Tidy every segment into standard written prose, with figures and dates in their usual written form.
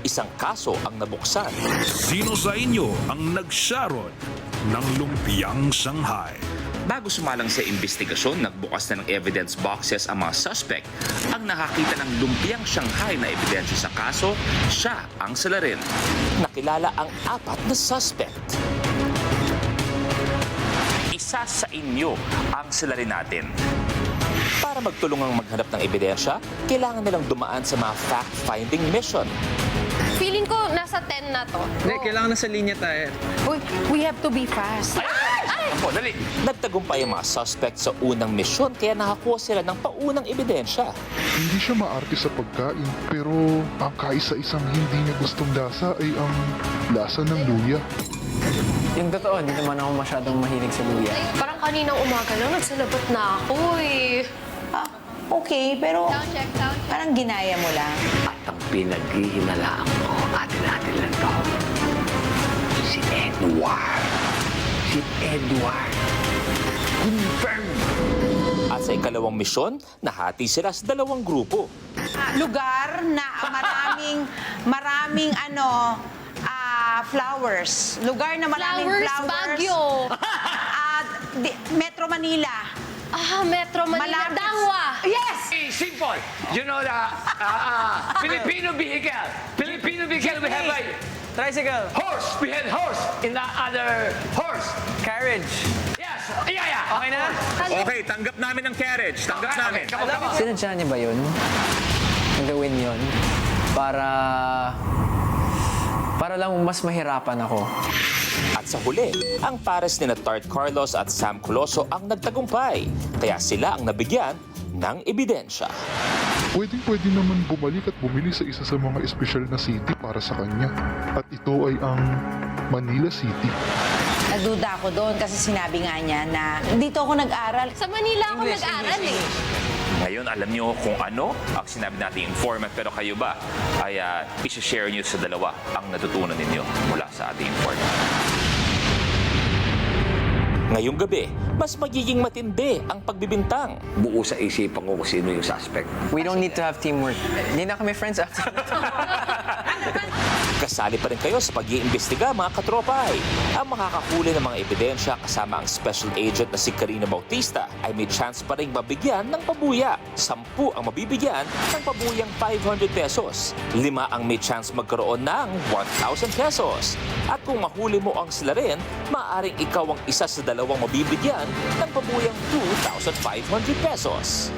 isang kaso ang nabuksan. Sino sa inyo ang nagsaron ng lumpiang Shanghai? Bago sumalang sa investigasyon, nagbukas na ng evidence boxes ang mga suspect. Ang nakakita ng lumpiang Shanghai na ebidensya sa kaso, siya ang salarin. Nakilala ang 4 na suspect. Isa sa inyo ang salarin natin. Para magtulungang maghanap ng ebidensya, kailangan nilang dumaan sa mga fact-finding mission. Feeling ko nasa 10 na to. Hindi, kailangan nasa linya tayo. Uy, we have to be fast. Ako, dali. Nagtagumpay ang mga suspect sa unang misyon kaya nakakuha sila ng paunang ebidensya. Hindi siya maarte sa pagkain, pero ang kaisa-isang hindi niya gustong lasa ay ang lasa ng luya. Yung totoo, hindi naman ako masyadong mahilig sa luya. Parang kaninang umaga lang, nagsalabat na ako eh. Okay, pero parang ginaya mo lang. At ang pinaghihinalaan ko, atin-atin lang to. Si Edward. Si Edward. Confirm. At sa ikalawang misyon, nahati sila sa 2 grupo. Lugar na maraming flowers. Lugar na maraming flowers. Baguio. Metro Manila. Metro Manila. Malapit. Dangwa. Yes! Simple. You know the Filipino vehicle. Filipino vehicle, we have a Tricycle. horse. We had horse in the other horse. Carriage. Yes. Yeah. Okay na? Okay, tanggap namin ang carriage. Tanggap namin. Come on. Sinadya niya ba yun? Gawin yun? Para lang mas mahirapan ako. At sa huli, ang pares ni Tart Carlos at Sam Coloso ang nagtagumpay. Kaya sila ang nabigyan ng ebidensya. Pwedeng-pwede naman bumalik at bumili sa isa sa mga espesyal na city para sa kanya. At ito ay ang Manila City. Naduda ako doon kasi sinabi nga niya na dito ako nag-aral. Sa Manila ako nag-aral eh. Ngayon, alam niyo kung ano ang sinabi nating informant. Pero kayo ba ay isi-share niyo sa dalawa ang natutunan ninyo mula sa ating informant? Ngayong gabi, mas magiging matindi ang pagbibintang. Buo sa isipan ko kung sino yung suspect. We don't need to have teamwork. Hindi na kami friends after. Kasali pa rin kayo sa pag-iimbestiga, mga katropay. Ang makakahuli ng mga ebidensya kasama ang special agent na si Karina Bautista ay may chance pa rin mabigyan ng pabuya. 10 ang mabibigyan ng pabuyang 500 pesos. 5 ang may chance magkaroon ng 1,000 pesos. At kung mahuli mo ang sila rin, maaaring ikaw ang isa sa 2 mabibigyan ng pabuyang 2,500 pesos.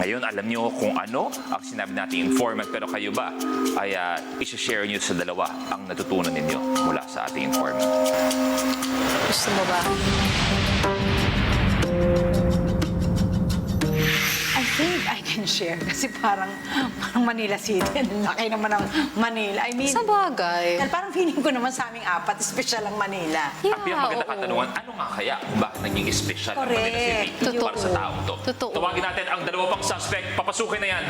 Ngayon, alam niyo kung ano ang sinabi nating informant. Pero kayo ba ay isi-share niyo sa dalawa ang natutunan ninyo mula sa ating informant? Gusto mo ba? I think I can share kasi parang Manila City. Ang laki naman ng Manila. I mean, Sa bagay. parang feeling ko naman sa aming 4, espesyal ang Manila. Yeah, At yung maganda oo. katanungan, ano nga kaya kung bakit naging special ang Manila City Correct. para sa taong to? Totoo. Tawagin natin ang 2 pang suspect. Papasukin na yan.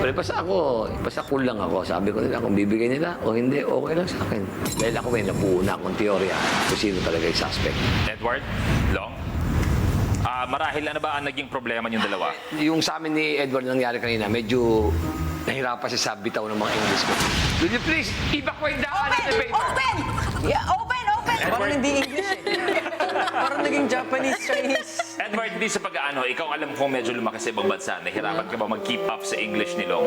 Pero basta cool lang ako. Sabi ko nila kung bibigay nila o hindi, okay lang sa akin. Dahil ako may napuuna akong teorya kung sino talaga yung suspect. Edward, Long, marahil ano ba ang naging problema niyong dalawa? Yung sa amin ni Edward nangyari kanina, medyo nahirapan siya sa bitaw ng mga English ko. Will you please evacuate the paper? Open! Yeah, open! Parang hindi English eh. Parang naging Japanese, Chinese. Edward, hindi sa pag-ano, ikaw alam kong medyo lumaki sa ibang bansa. Nahirapan ka ba mag-keep up sa English ni Long?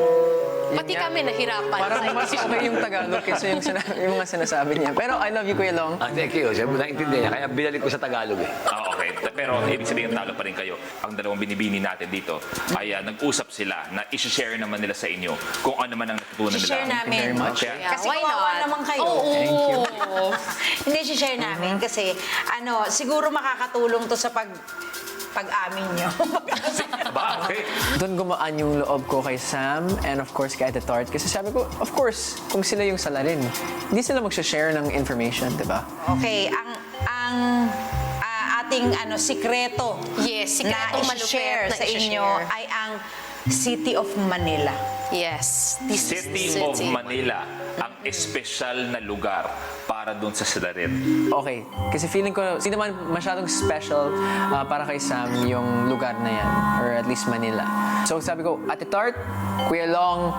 Pati kami nahirapan. Parang mas okay yung Tagalog kaysa yung mga sinasabi niya. Pero I love you, Kuya Long. Thank you. Sabi mo naintindihan niya. Kaya binalik ko sa Tagalog eh. Okay. Pero ibig sabihin talo pa rin kayo. Ang dalawang binibini natin dito ay nag-usap sila na isi-share naman nila sa inyo kung ano man ang natutunan nila. share namin. very much. Kaya, Yeah, Kasi why kawawa not? naman kayo. Oo. Hindi, share namin kasi siguro makakatulong to sa pag-amin nyo. ba? Okay. Doon gumaan yung loob ko kay Sam and of course kay Ate Tart. Kasi sabi ko, of course, kung sila yung salarin, hindi sila mag-share ng information, di ba? Okay, ang ating sikreto Yes, na sikretong malupit i-share na sa inyo i-share. ay ang City of Manila. Yes. This is City the of Manila, ang espesyal na lugar para doon sa salarin. Okay, kasi feeling ko, hindi naman masyadong special para kay Sam yung lugar na yan, or at least Manila. So sabi ko, Ate Tart, Kuya Long,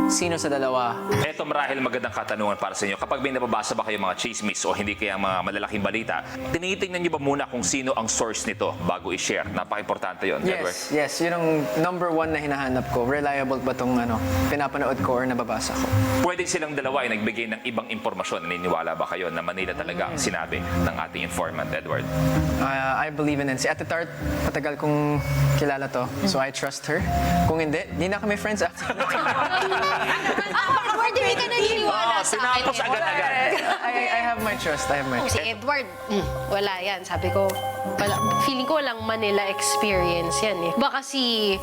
sino sa dalawa? Eto marahil magandang katanungan para sa inyo. Kapag may nababasa ba kayo mga chismis o hindi kaya mga malalaking balita, tinitingnan niyo ba muna kung sino ang source nito bago i-share? Napaka-importante yun, Edward. Yes, yun ang number one na hinahanap ko. Reliable ba tong pinapanood ko or nababasa ko? Pwede silang dalawa ay nagbigay ng ibang impormasyon. Naniniwala ba kayo na Manila talaga ang sinabi ng ating informant, Edward? I believe in it. Si Ate Tart, matagal kong kilala to, so I trust her. Kung hindi na kami friends after. Edward, hindi ka naniniwala sa akin. Tinapos agad-agad. I have my trust. Si Edward, wala yan. Sabi ko, feeling ko walang Manila experience yan eh. Baka si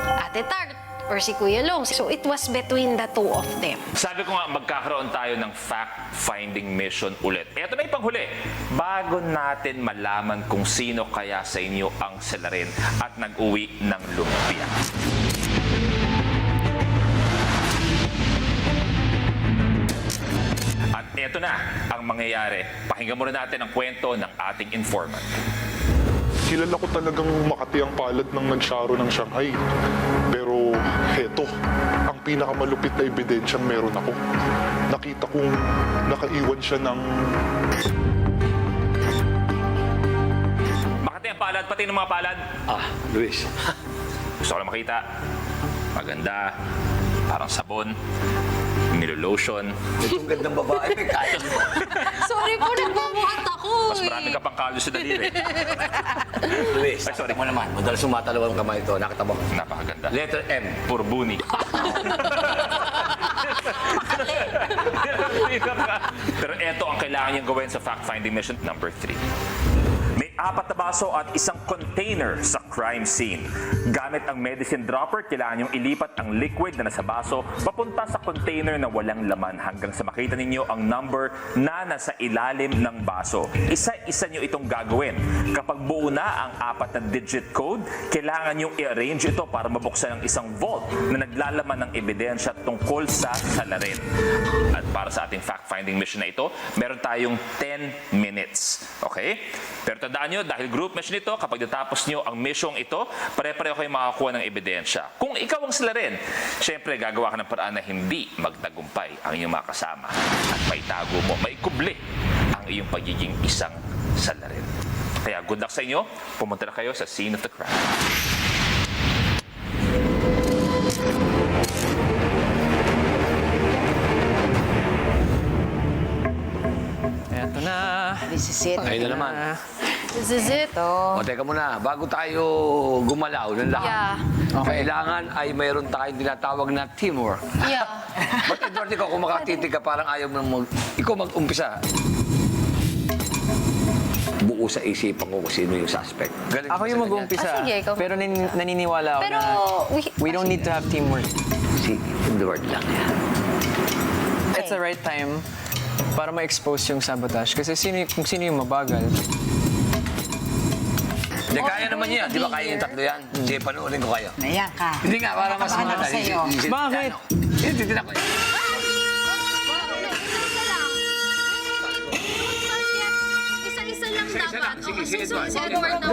Ate Tart or si Kuya Long. So it was between the two of them. Sabi ko nga, magkakaroon tayo ng fact-finding mission ulit. Eto na yung panghuli. Bago natin malaman kung sino kaya sa inyo ang salarin at nag-uwi ng lumpia. At eto na ang mangyayari. Pakinggan muna natin ang kwento ng ating informant. Kilala ko talagang Makati ang palad ng nagsyaro ng Shanghai. Pero heto, ang pinakamalupit na ebidensyang meron ako. Nakita kong nakaiwan siya ng... Makati ang palad, pati ng mga palad. Luis. Gusto ko lang makita. Maganda. Parang sabon. Nilolotion. Itong gandang babae. Kaya mo. Sorry po, nagbubuhat ako Mas marami ka pang kalyo sa daliri. Luis, Ay, sorry. mo naman. Madalas sumatalaw ang kamay ito. Nakita mo. Napakaganda. Letter M. Puro buni. Pero eto ang kailangan niyang gawin sa fact-finding mission number 3. May 4 na baso at isang container sa crime scene. Gamit ang medicine dropper, kailangan niyong ilipat ang liquid na nasa baso papunta sa container na walang laman hanggang sa makita ninyo ang number na nasa ilalim ng baso. Isa-isa niyo itong gagawin. Kapag buo na ang 4 na digit code, kailangan niyong i-arrange ito para mabuksan ang isang vault na naglalaman ng ebidensya tungkol sa salarin. At para sa ating fact-finding mission na ito, meron tayong 10 minutes. Okay? Pero tandaan nyo, dahil group mission ito, kapag natapos nyo ang mission ito, pare-pareho kayo makakuha ng ebidensya. Kung ikaw ang salarin, syempre gagawa ka ng paraan na hindi magtagumpay ang iyong mga kasama. At maitago mo, maikubli ang iyong pagiging isang salarin. Kaya good luck sa inyo, pumunta na kayo sa scene of the crime. Eto na. This is it. Ayun na naman. This is it. O, teka muna. Bago tayo gumalaw ng lahat, Yeah. kailangan ay mayroon tayong tinatawag na teamwork. Yeah. Ba't Edward, ikaw kung makatitig ka, parang ayaw mo ikaw mag-umpisa. Buo sa isipan ko kung sino yung suspect. Galing Ako ka yung sa mag-uumpisa. Ah, sige, ikaw. Pero naniniwala ako Pero, na we don't need to have teamwork. ganyan. Si Edward lang yan. It's the right time para ma-expose yung sabotage. Kasi kung sino yung mabagal. Hindi, kaya naman yan. Di ba kaya yung tatlo yan? Sige, panoorin ko kayo. Naiyak ka. Hindi nga, para mas Nakakabahan maganda. ako sa'yo. Bakit? Hindi din ako. Isa-isa lang Isa-isa lang. dapat. Sige, Oo, si Edward. Si Edward na time.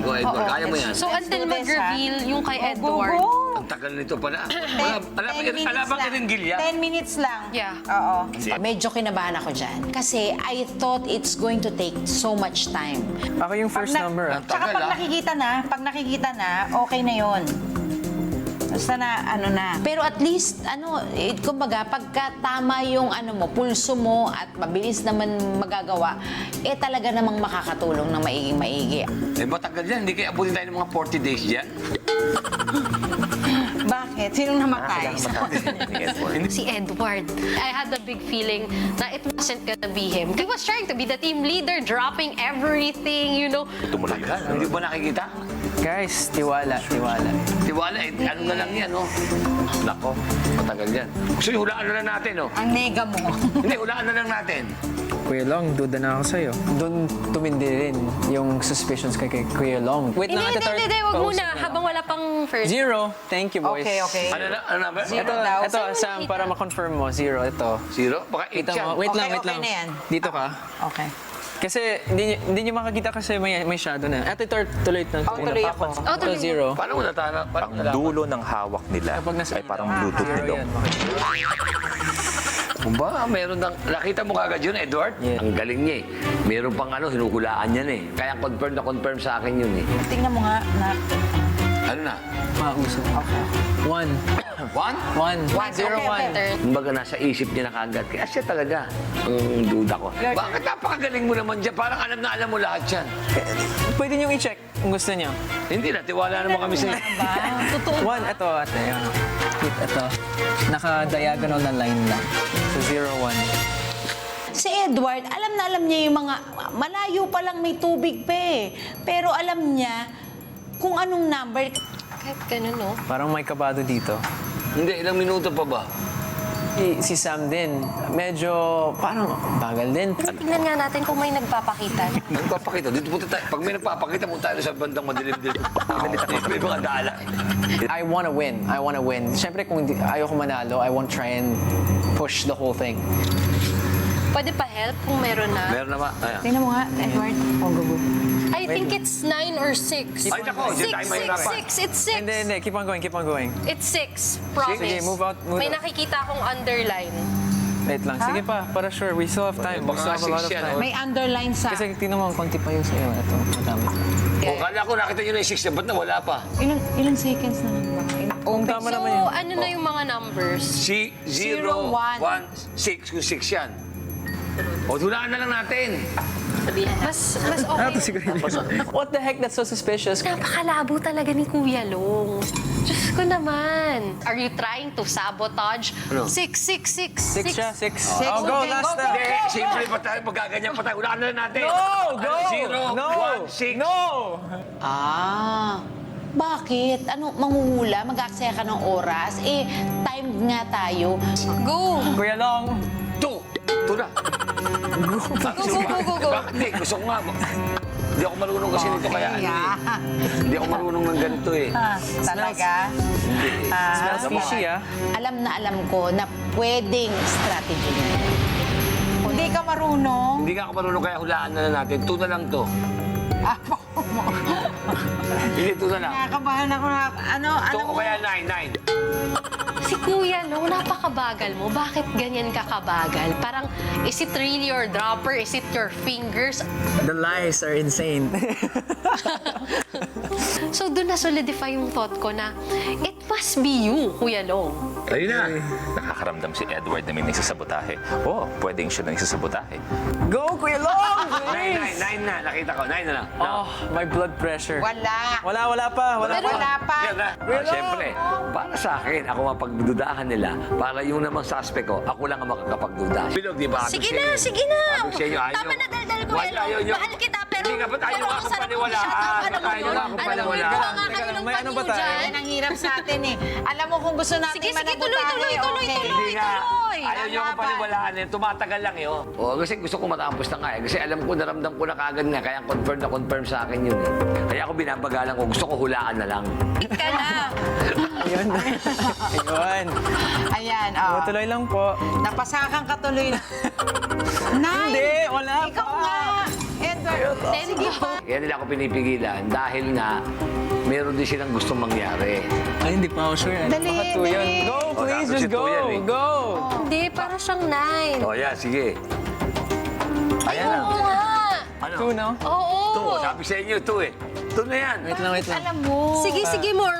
Go, Edward. Kaya mo yan. So until Let's do this, mag-reveal yung kay Edward. Go, go. Ang tagal nito pala. 10 minutes Alam lang. rin gilya. 10 minutes lang. Yeah. Oo. Medyo kinabahan ako dyan. Kasi I thought it's going to take so much time. Ako yung first number. Ang Tsaka tagal, pag nakikita na, okay na yon. Basta na, ano na. Pero at least, kumbaga, pagka tama yung pulso mo at mabilis naman magagawa, talaga namang makakatulong ng maigi. Eh, matagal yan. Hindi kaya abutin tayo ng mga 40 days dyan. Bakit? Sinong namatay? Si Edward. I had a big feeling na it wasn't gonna be him. He was trying to be the team leader, dropping everything, you know. Tagal. Hindi ba nakikita? Guys, tiwala. Tiwala, ano na lang yan, no? Nako, matagal yan. Gusto nyo, hulaan na lang natin, no? Ang nega mo. Hindi, hulaan na lang natin. Kuya Long, duda na ako sa'yo. Doon tumindi rin yung suspicions kay Kuya Long. Wait lang, Hindi, Ate Tart. wag Pausap muna. na lang. Habang wala pang first. 0. Thank you, boys. Okay. Ano number? Zero daw. Ito, Saan mo Sam, nakita? para ma-confirm mo, 0. Ito. 0? Baka 8 Kita yan. mo. Wait lang. Okay na yan. Dito ka. Okay. Kasi hindi nyo makakita kasi may shadow na. Ate Tart, tuloy na. tuloy ako. Oh, tuloy mo. 0. Paano mo natala? Parang Ang dulo ng hawak nila Kapag nasa ay parang Bluetooth zero nilong. yan. Ba, meron ng... Nakita mo kagad yun, Edward? Yeah. Ang galing niya eh. Meron pang hinuhulaan yan eh. Kaya confirm sa akin yun eh. Tingnan mo nga na. Ano na? Mausap. 1. 1? 0, 1. Kumbaga nasa isip niya na kagad. Kaya siya talaga ang duda ko. Bakit napakagaling mo naman dyan? Parang alam mo lahat yan. Pwede nyo i-check kung gusto nyo. Hindi na, tiwala naman kami sa'yo. 1, ito, ate. Yan. Ito. Naka-diagonal na line lang. So, 0, 1. Si Edward, alam na alam niya yung mga, malayo pa lang may tubig pa eh. Pero alam niya kung anong number. Kahit ganun, no? Parang may kabado dito. Hindi, ilang minuto pa ba? Si Sam din, medyo parang bagal din. Tingnan nga natin kung may nagpapakita. Nagpapakita. Dito punta tayo. Pag may nagpapakita, punta tayo sa bandang madilim-dilim. May mga dala. I wanna win. Siyempre, kung ayoko manalo, I won't try and push the whole thing. Pwede pa help kung meron na. Meron naman. Ayan. Tingnan mo nga, Edward. Go. I think it's 9 or 6. Ay, nako, dyan tayo mahirapan. 6. It's 6. Hindi. Keep on going. It's 6. Promise. Sige, move out. May nakikita akong underline. Wait lang. Sige pa, para sure. We still have time. We Baka still have a lot of 6 yan, time. May underline sa... Kasi tingnan mo, konti pa yung sa'yo. Ito, madami. O, kala ko nakita nyo na yung 6 ba't na wala pa? Ilang seconds na lang ba? Kung tama So, naman yun. ano na yung mga numbers? 0, 1, 6. Kung 6 yan. O, hulaan na lang natin. Mas okay. What the heck? That's so suspicious. Napakalabo talaga ni Kuya Long. Diyos ko naman. Are you trying to sabotage? 6, 6, 6, 6 siya, 6. Oh, Go, go, last go, na. Hindi, simple pa tayo. Magaganyan pa tayo. Hulaan na lang natin. No, go! 0, 1, 6. No! Bakit? Manghuhula? Mag-aksaya ka ng oras? Time nga tayo. Go! Kuya Long. 2. 2 na. Go. Bakit hindi? Gusto ko nga. Hindi ako marunong kasi nito kaya ano eh. Hindi ako marunong ng ganito eh. Talaga? Smells fishy, ah. Alam na alam ko na pwedeng strategy. Hindi ka marunong. Hindi nga ako marunong kaya hulaan na lang natin. 2 na lang to. Hindi, 2 na lang. Nakakabahan ako na... Ano 2 o kaya 9. Si Kuya Long, napakabagal mo. Bakit ganyan ka kabagal? Parang, is it really your dropper? Is it your fingers? The lies are insane. So, doon na-solidify yung thought ko na, it must be you, Kuya Long. Ayun na. Nakakaramdam si Edward na may nagsasabotahe. Pwedeng siya na nagsasabotahe. Go, Kuya Long! 9 na. Nakita ko. 9 na lang. Oh, my blood pressure. Wala. Wala pa. Wala pa. Yan na. Siyempre, para sa akin, ako mapagdudahan nila, para yung namang suspect ko, ako lang ang makakapagduda. Bilog, di ba? Sige na. Sabi sa inyo, ayaw. Tama na, daldal, Kuya Wala, ayaw Long. nyo. Mahal kita, pero... Hindi ka ba't ayaw pero nga ang akong sarap paniwalaan? mo siya. Ayaw nga akong paniwalaan. Alam mo, kayo ng May ano ba paniw tayo? dyan. Yan ang hirap sa atin eh. Alam mo kung gusto natin Sige, manabutahe, tuloy. Hindi nga. Tuloy. Ayaw nyo akong paniwalaan eh. Tumatagal lang eh. Oo, kasi gusto ko matapos na nga eh. Kasi alam ko, naramdam ko na kagad nga. Kaya confirm sa akin yun eh. Kaya ako binabagalan ko. Gusto ko hulaan na lang. Ka na. Ayun. Ayan, oh. Tuloy lang po. Napasakan ka tuloy na. Nine! Hindi, wala Ikaw pa. nga! Edward! Kaya nila ako pinipigilan dahil nga meron din silang gustong mangyari. Ay, hindi pa ako sure. Dali, Baka 2 yun. dali. Go, please, dapat just si go. 2 yan eh. Go. Hindi, para siyang 9. O yan, sige. Ayan na. Oo nga. Ano? 2, no? Oo. 2, sabi sa inyo 2 eh. 2 na yan. Wait lang, wait lang. Alam mo. Sige, sige, more.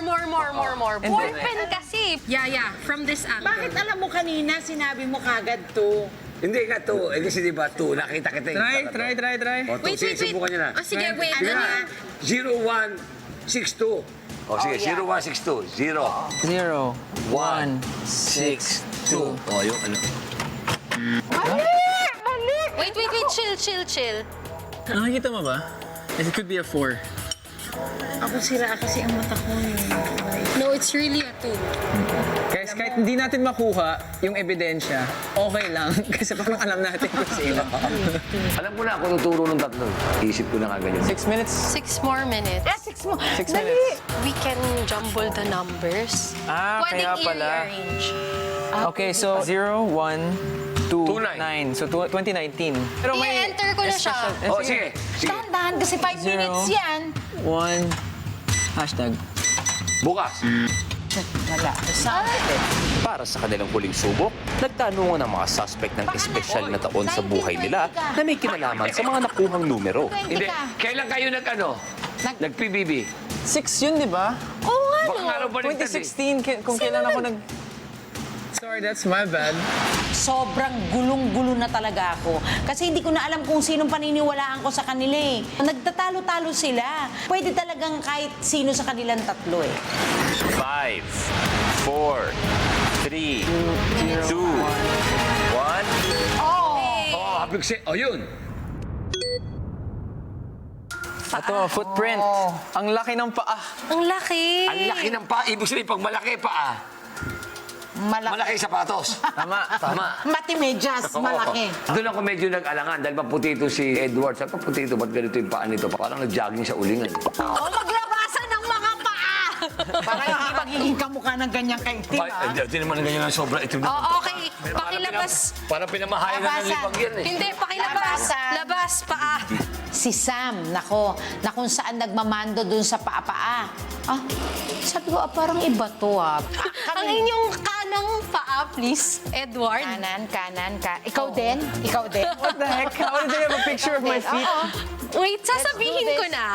And Ball then- pen kasi. Yeah, from this angle. Bakit alam mo kanina, sinabi mo kagad to? Hindi nga 2. Eh kasi di ba 2, nakita kita yung Try. O, 2, sige, subukan nyo na. Oh, sige, wait. Sige Ano na. yan? 0162. O sige, 0162. 0. 0, 1, 6, 6, 2. O, yung ano. Wait. Chill. Nakikita mo ba? It could be a 4. Ako sira kasi ang mata ko eh. No, it's really a 2. Guys, kahit hindi natin makuha yung ebidensya, okay lang. Kasi parang alam natin kung sino. Alam ko na ako tuturo ng tatlo. Isip ko na kagad yun. 6 minutes? 6 more minutes. 6 mo. 6 Dali. minutes. We can jumble the numbers. Ah, kaya Pwedeng pala. i-rearrange. Okay, so 0, 1, 2, 29. 9. So 2019. Pero I-enter ko na siya. O, sige. Sige. Dahan-dahan kasi 5 Zero. minutes yan. 1, hashtag. Bukas. Wala. Para sa kanilang huling subok, nagtanungan ng mga suspect ng espesyal na taon sa buhay nila na may kinalaman sa mga nakuhang numero. Hindi. Kailan kayo nag-PBB? 6 yun, di ba? Oo nga, Baka nga raw baliktad eh. 2016, kung kailan ako nag... Sorry, that's my bad. Sobrang gulong-gulo na talaga ako. Kasi hindi ko na alam kung sinong paniniwalaan ko sa kanila eh. Nagtatalo-talo sila. Pwede talagang kahit sino sa kanilang tatlo eh. 5, 4, 3, 2, 1. Oh, habig si... O, yun. Ito, footprint. Ang laki ng paa. Ang laki. Ang laki ng paa. Ibig sabihin, pag malaki paa, malaki sapatos. Tama. Tama. Mati-medyas, malaki. Doon ako medyo nag-alangan dahil maputi ito si Edward. Sabi, maputi ito, ba't ganito yung paa nito? Parang nag-jogging sa ulingan. Oh, maglabasan ng mga paa! Para hindi magiging kamukha ng ganyang kaitim, Ay, ha? hindi naman ganyan ang sobra itim na. Oh, okay. Pakilabas. Parang pinamahayan na ng Labasan. libang yan eh. Hindi, pakilabas. Labasan. Labas, paa. Si Sam, nako, na kung saan nagmamando dun sa paa-paa. Ah, sabi ko, parang iba to ah. Ang inyong kanang paa, please, Edward. Kanan. Ikaw din? Ikaw din? What the heck? How did they have a picture of my feet? Wait, sasabihin Let's do ko na,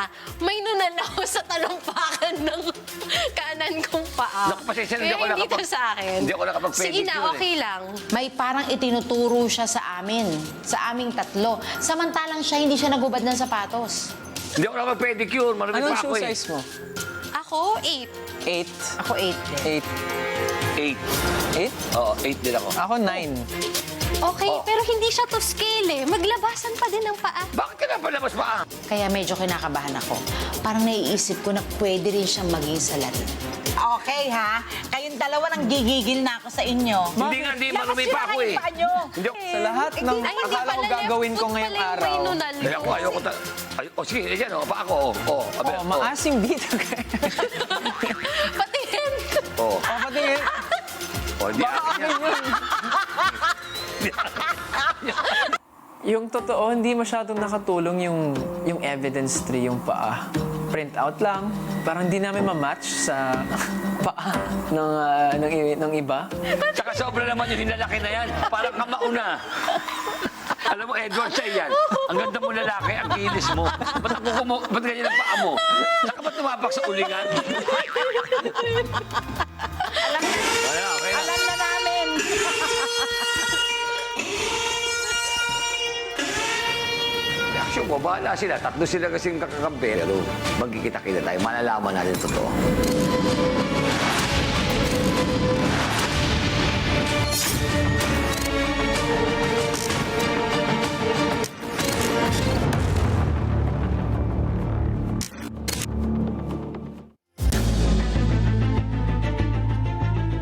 may nunal ako sa talampakan ng kanan kong paa. Naku, pasensya na, hindi Kaya ako hindi to nakapag- sa akin. hindi ako nakapag-pedicure Sige na, eh. okay lang. May parang itinuturo siya sa amin, sa aming tatlo. Samantalang siya, hindi siya nagubad ng sapatos. Hindi ako nakapag-pedicure, marami Anong pa ako shoe eh. size mo? Ako, 8. 8. Ako 8 din. 8. 8? Oo, 8 din ako. Ako 9. Okay, pero hindi siya to scale eh. Maglabasan pa din ng paa. Bakit ka na palabas paa? Kaya medyo kinakabahan ako. Parang naiisip ko na pwede rin siyang maging salarin. Okay, ha? Kayong dalawa nang gigigil na ako sa inyo. Hindi nga, hindi marumi pa ako eh. Hindi Sa lahat ng Ay, hindi akala ko pala gagawin left ko foot ngayong pala yung araw. may nunal Kaya ako ko. ayoko sige, yan o, pa ako, o. Abi, Oh, maasim dito. Patingin. O, Patingin. hindi akin yan. Yung totoo, hindi masyadong nakatulong yung evidence tree, yung paa. Print out lang. Parang hindi namin ma-match sa paa ng iba. Tsaka sobra naman yung hinlalaki na yan. Parang kamao na. Alam mo, Edward, sa'yo yan. Ang ganda mo lalaki, ang kinis mo. Ba't ganyan ang paa mo? Tsaka ba't tumapak sa ulingan? Okay na. Alam na namin. Reaksyon ko, bahala sila. Tatlo sila kasing kakakampi. Pero magkikita-kita tayo. Malalaman natin ito totoo.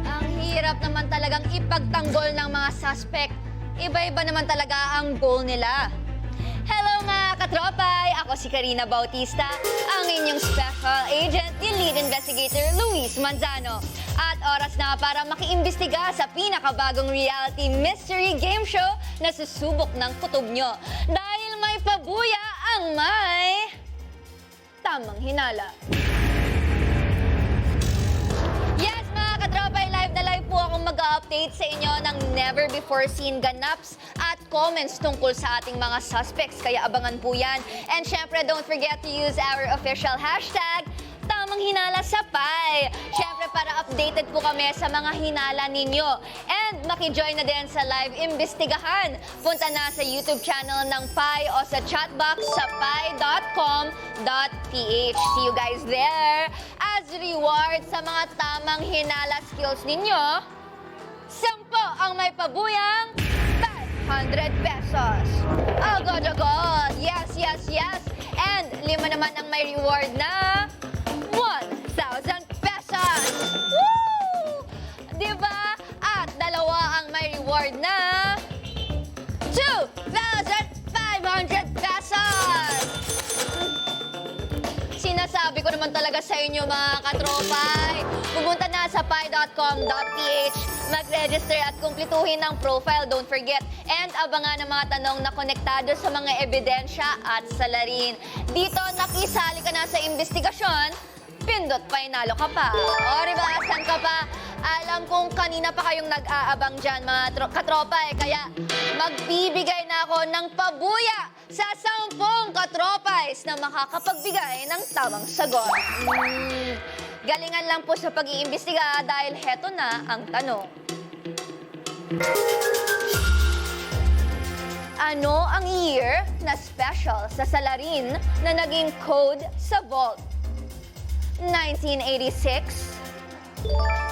Ang hirap naman talagang ipagtanggol ng mga suspect. Iba-iba naman talaga ang goal nila. Hello mga katropay! Ako si Karina Bautista, ang inyong special agent ni Lead Investigator Luis Manzano. At oras na para makiimbestiga sa pinakabagong reality mystery game show na susubok ng kutob nyo. Dahil may pabuya ang may tamang hinala. Yes, mga katropay, live na live po akong mag-update sa inyo ng never before seen ganaps at comments tungkol sa ating mga suspects. Kaya abangan po yan. And syempre, don't forget to use our official hashtag, Tamang Hinala sa Pi. Syempre, para updated po kami sa mga hinala ninyo. And makijoin na din sa live imbestigahan. Punta na sa YouTube channel ng Pi o sa chatbox sa pi.com.ph. See you guys there. As reward sa mga tamang hinala skills ninyo, 10 ang may pabuyang 500 pesos. Agad-agad. Yes, yes, yes. And 5 naman ang may reward na 1,000 pesos. Woo! Diba? At 2 ang may reward na 2,500 pesos. Sinasabi ko naman talaga sa inyo, mga katropay. Pumunta na sa pi.com.ph, mag-register at kumplituhin ng profile, don't forget. And abangan ang mga tanong na konektado sa mga ebidensya at salarin. Dito, nakisali ka na sa investigasyon, pindot painalo ka pa. O, diba? Saan ka pa? Alam kong kanina pa kayong nag-aabang dyan, mga katropay. Kaya magbibigay na ako ng pabuya sa 10 katropais na makakapagbigay ng tamang sagot. Galingan lang po sa pag-iimbestiga dahil heto na ang tanong. Ano ang year na special sa salarin na naging code sa vault? 1986?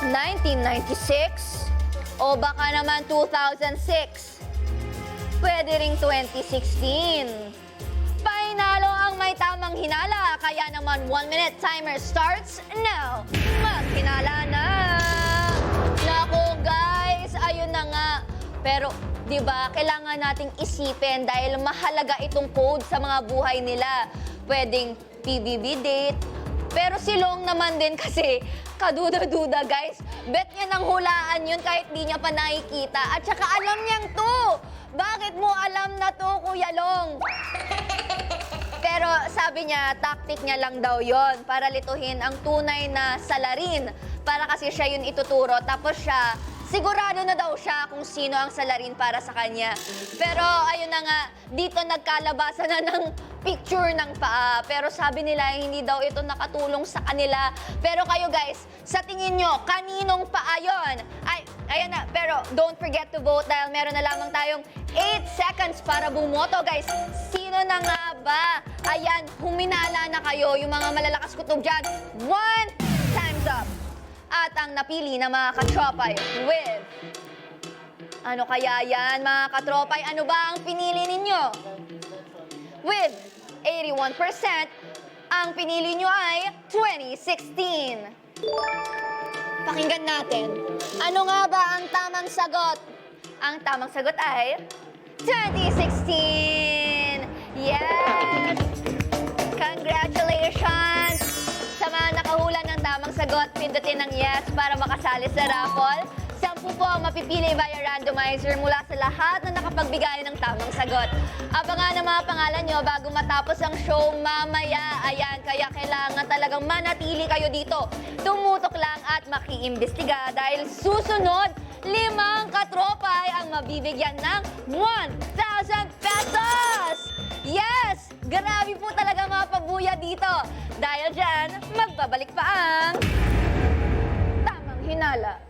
1996? O baka naman 2006? Pwede ring 2016. Painalo ang may tamang hinala, kaya naman 1-minute timer starts now. Maghinala na! Naku guys, ayun na nga. Pero, di ba, kailangan nating isipin dahil mahalaga itong code sa mga buhay nila. Pwedeng PBB date, pero silong naman din kasi kaduda-duda guys. Bet niya nang hulaan yun kahit di niya pa nakikita. At saka alam niyang to. Bakit mo alam na to, Kuya Long? Pero sabi niya, tactic niya lang daw yon para lituhin ang tunay na salarin. Para kasi siya yun ituturo. Tapos siya, sigurado na daw siya kung sino ang salarin para sa kanya. Pero ayun na nga, dito nagkalabasan na ng picture ng paa. Pero sabi nila, hindi daw ito nakatulong sa kanila. Pero kayo guys, sa tingin nyo, kaninong paa yun? Ay, ayan na. Pero don't forget to vote dahil meron na lamang tayong 8 seconds para bumoto guys. Sino na nga ba? Ayan, huminala na kayo. Yung mga malalakas kutob dyan. 1, time's up. At ang napili na mga katropay with... Ano kaya yan, mga katropay? Ano ba ang pinili ninyo? With 81%, ang pinili nyo ay 2016. Pakinggan natin. Ano nga ba ang tamang sagot? Ang tamang sagot ay 2016! Yes! Congratulations! Sa mga nakahula ng tamang sagot, pindutin ang yes para makasali sa raffle. 10 po ang mapipili via randomizer mula sa lahat na nakapagbigay ng tamang sagot. Abangan ang mga pangalan nyo bago matapos ang show mamaya. Ayan, kaya kailangan talagang manatili kayo dito. Tumutok lang at makiimbestiga dahil susunod, 5 katropay ang mabibigyan ng 1,000 pesos! Yes! Grabe po talaga mga pabuya dito. Dahil dyan, magbabalik pa ang Tamang Hinala.